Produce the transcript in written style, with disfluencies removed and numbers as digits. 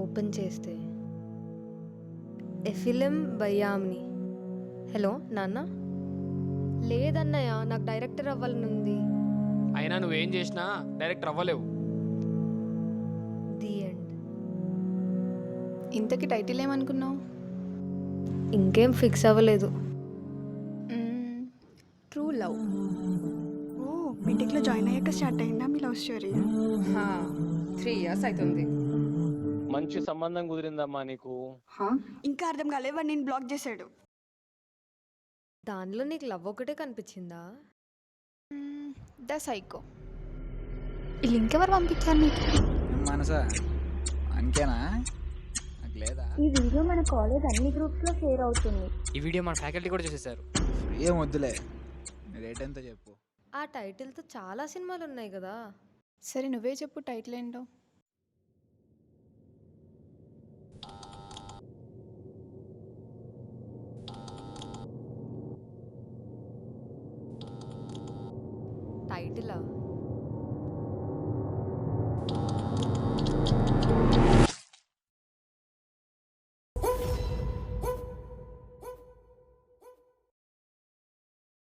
Open చేస్తే a film by Yamini. Hello నాన్న. లేదన్నయ్య, నాకు డైరెక్టర్ అవ్వాలని ఉంది. అయినా నువ్వేం చేసినా డైరెక్టర్ అవ్వలేవు. The end. ఇంతకీ టైటిల్ ఏమనుకున్నావు? ఇంకేం ఫిక్స్ అవ్వలేదు. True love. ఓ బీటెక్లో జాయిన్ అయ్యాక స్టార్ట్ అయిందా మీ లవ్ స్టోరీ? 3 years అవుతుంది. మంచి సంబంధం కుదిరిందమ్మా నీకు. ఇంకా అర్థం కాలేవా, నేను బ్లాక్ చేశాడు. దానిలో నీకు లవ్ ఒకటే కనిపించిందా? The psycho. ఈ లింక్ ఎవరు పంపించారు నీకు? మనసా అంతేనా? నాకు లేదా? ఈ వీడియో మన కాలేజ్ అన్ని గ్రూప్స్ లో షేర్ అవుతుంది. ఈ వీడియో మన ఫ్యాకల్టీ కూడా చూసేశారు. ఏం వద్దులే, రేట్ ఎంత చెప్పు. ఆ టైటిల్తో చాలా సినిమాలు ఉన్నాయి కదా. సరే నువ్వే చెప్పు టైటిల్ ఏంటో. టైటిలా?